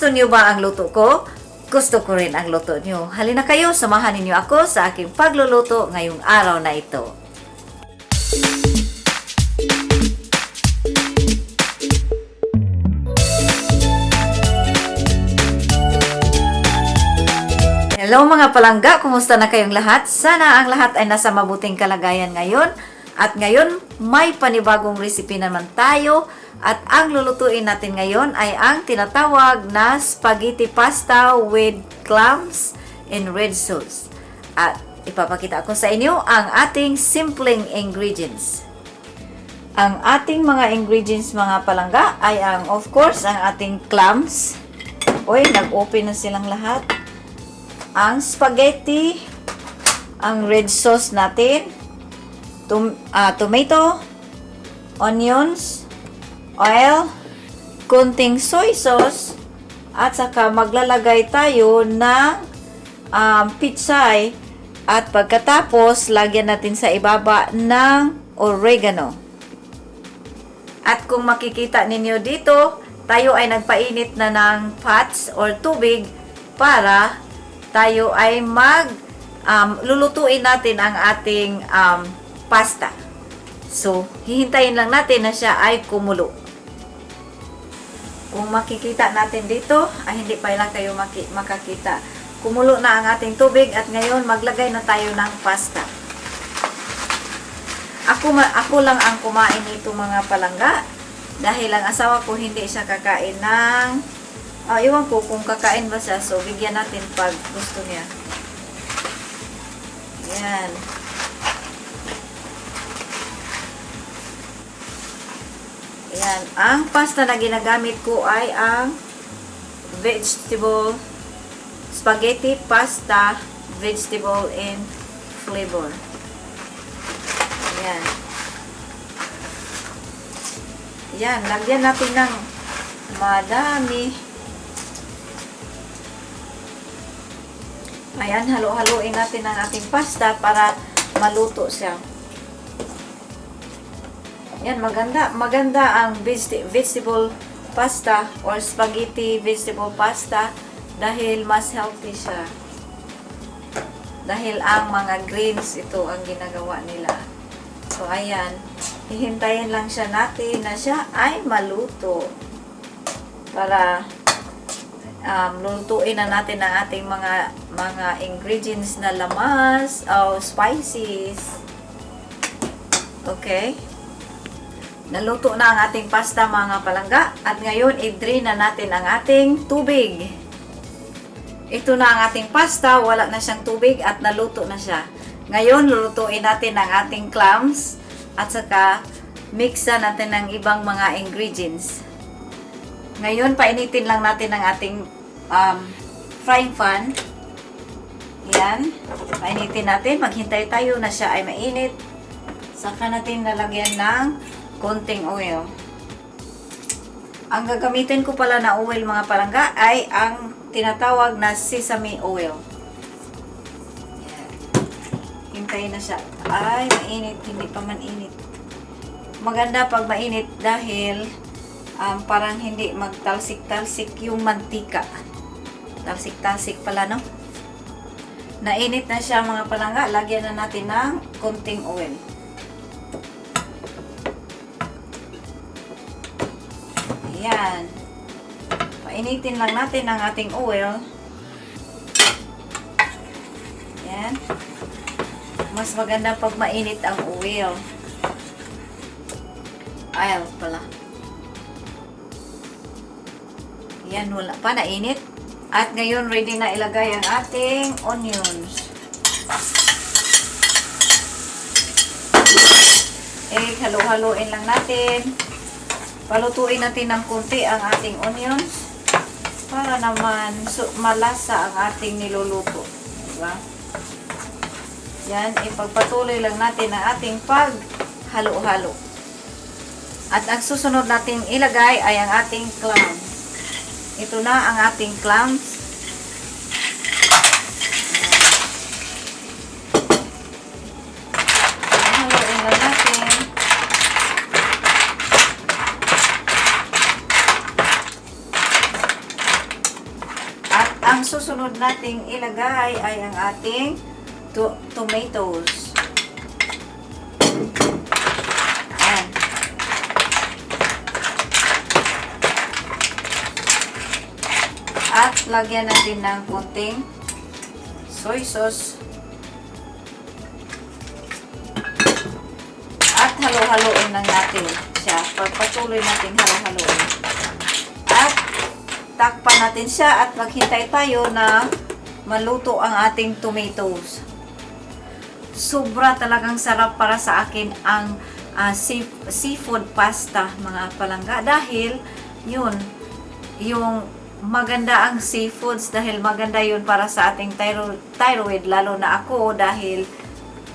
Gusto niyo ba ang luto ko? Gusto ko rin ang luto niyo. Halina kayo, samahan ninyo ako sa aking pagluluto ngayong araw na ito. Hello mga palangga, kumusta na kayong lahat? Sana ang lahat ay nasa mabuting kalagayan ngayon. At ngayon, may panibagong recipe naman tayo. At ang lulutuin natin ngayon ay ang tinatawag na spaghetti pasta with clams and red sauce. At ipapakita ko sa inyo ang ating simpleng ingredients. Ang ating mga ingredients mga palangga ay of course, ang ating clams. Uy, nag-open na silang lahat. Ang spaghetti, ang red sauce natin, tomato, onions, oil, kunting soy sauce, at saka maglalagay tayo ng pitsay, at pagkatapos lagyan natin sa ibaba ng oregano. At kung makikita ninyo dito, tayo ay nagpainit na ng pots or tubig para tayo ay lulutuin natin ang ating pasta. So, hihintayin lang natin na siya ay kumulo. Kung makikita natin dito, ay hindi pa lang kayo makakita. Kumulo na ang ating tubig at ngayon maglagay na tayo ng pasta. Ako lang ang kumain nito mga palangga dahil ang asawa ko hindi siya kakain ng iwan ko kung kakain ba siya. So, bigyan natin pag gusto niya. Yan. Yan. Ang pasta na ginagamit ko ay ang vegetable spaghetti pasta vegetable and flavor. Yan. Yan. Lagyan natin ng madami. Ayan, halo-haloin natin ang ating pasta para maluto siya. Yan, maganda ang vegetable pasta or spaghetti vegetable pasta dahil mas healthy siya. Dahil ang mga greens ito ang ginagawa nila. So, ayan, hihintayin lang siya natin na siya ay maluto para lulutuin na natin ang ating mga ingredients na lamas o spices. Okay? Naluto na ang ating pasta mga palangga at ngayon i-drain na natin ang ating tubig. Ito na ang ating pasta, wala na siyang tubig at naluto na siya. Ngayon lulutuin natin ang ating clams at saka mixa natin ng ibang mga ingredients. Ngayon, painitin lang natin ang ating frying pan. Yan. Painitin natin. Maghintay tayo na siya ay mainit. Saka natin lalagyan ng konting oil. Ang gagamitin ko pala na oil mga palangga ay ang tinatawag na sesame oil. Yan. Hintayin na siya. Ay, mainit. Hindi pa man init. Maganda pag mainit dahil parang hindi magtalsik-talsik yung mantika. Talsik-talsik pala, no? Nainit na siya mga palangga. Lagyan na natin ng konting oil. Ayan. Painitin lang natin ang ating oil. Ayan. Mas maganda pag mainit ang oil. Oil pala. Yan, wala pa, nainit. At ngayon, ready na ilagay ang ating onions. Halo-haloin lang natin. Palutuin natin ng konti ang ating onions para naman malasa ang ating niluluto. Diba? Yan, ipagpatuloy lang natin ang ating paghalo-halo. At ang susunod natin ilagay ay ang ating clams. Ito na ang ating clams. Haluin lang natin. ang susunod nating ilagay ay ang ating tomatoes. Ayan. At lagyan natin ng konting soy sauce. At halo-haloin lang natin siya. Pagpatuloy natin halo-haloin. At takpan natin siya at maghintay tayo na maluto ang ating tomatoes. Sobra talagang sarap para sa akin ang seafood pasta, mga palangga. Dahil yun, yung maganda ang seafoods, dahil maganda yun para sa ating thyroid, lalo na ako dahil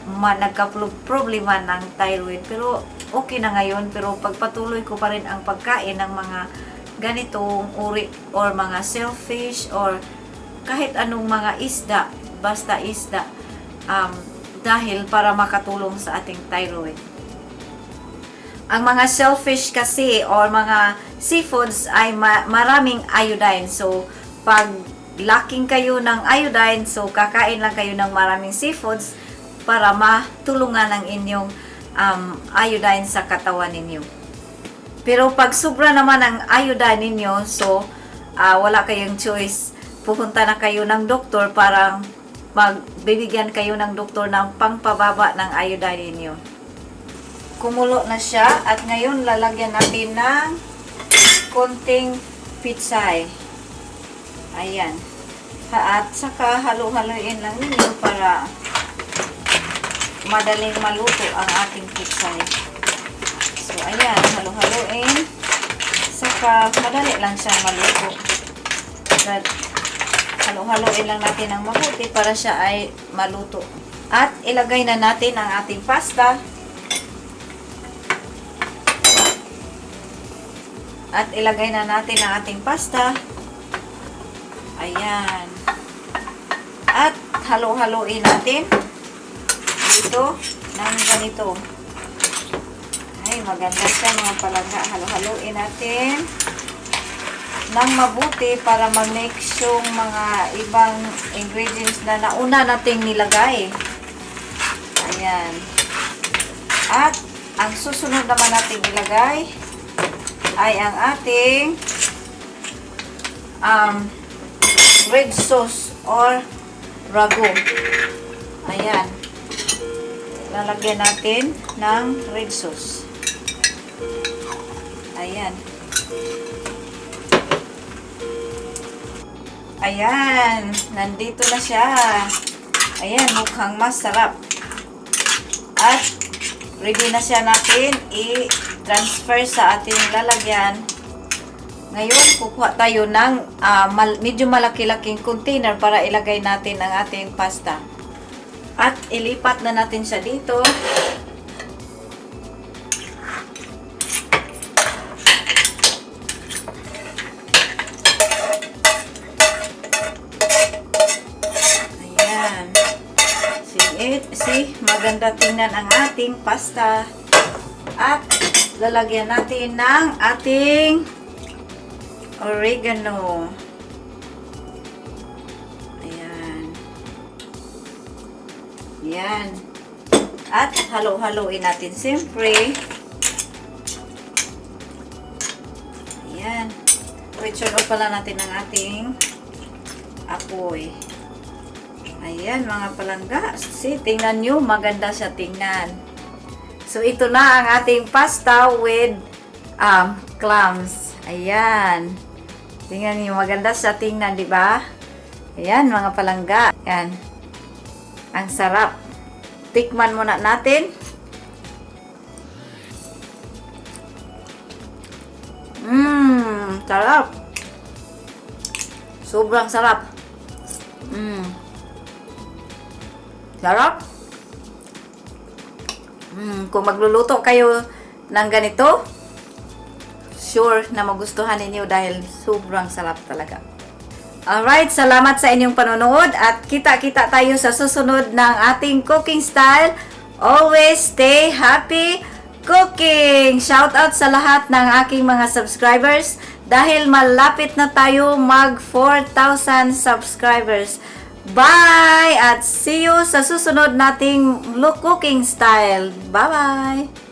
nagka-problema ng thyroid. Pero okay na ngayon, pero pagpatuloy ko pa rin ang pagkain ng mga ganitong uri or mga shellfish or kahit anong mga isda, basta isda, dahil para makatulong sa ating thyroid. Ang mga shellfish kasi or mga seafoods ay maraming iodine. So, pag lacking kayo ng iodine, so kakain lang kayo ng maraming seafoods para matulungan ang inyong iodine sa katawan ninyo. Pero pag sobra naman ang iodine ninyo, so wala kayong choice. Pupunta na kayo ng doktor para magbibigyan kayo ng doktor ng pangpababa ng iodine ninyo. Kumulo na siya at ngayon lalagyan natin ng konting pitsay. Ayan. At saka halo-haloin lang ninyo para madaling maluto ang ating pitsay. So ayan, halo-haloin. Saka madali lang siyang maluto. But halo-haloin lang natin ng mabuti para siya ay maluto. At ilagay na natin ang ating pasta. At ilagay na natin ang ating pasta. Ayan. At halo-haloin natin dito ng ganito. Ay, maganda siya mga palangga. Halo-haloin natin ng mabuti para mag-mix yung mga ibang ingredients na nauna nating nilagay. Ayan. At ang susunod naman nating ilagay ay ang ating red sauce or ragu. Ayan. Lalagyan natin ng red sauce. Ayan. Ayan. Nandito na siya. Ayan. Mukhang masarap. At ready na siya natin i-transfer sa ating lalagyan. Ngayon, kukuha tayo ng medyo malaki-laking container para ilagay natin ang ating pasta. At ilipat na natin siya dito. Ayan. See, maganda tingnan ang ating pasta. At lalagyan natin ng ating oregano. Ayan. Ayan. At halo-haloin natin siyempre. Ayan. I-turn off pala natin ang ating apoy. Ayan mga palangga. See, tingnan nyo. Maganda siya tingnan. So, ito na ang ating pasta with clams. Ayan. Tingnan niyo, maganda sa tingnan, di ba? Ayan, mga palangga. Ayan. Ang sarap. Tikman muna natin. Sarap. Sobrang sarap. Sarap. Kung magluluto kayo ng ganito, sure na magustuhan ninyo dahil sobrang sarap talaga. Alright, salamat sa inyong panonood at kita-kita tayo sa susunod ng ating cooking style. Always stay happy cooking! Shout out sa lahat ng aking mga subscribers dahil malapit na tayo mag 4,000 subscribers. Bye! At see you sa susunod nating cooking style. Bye-bye!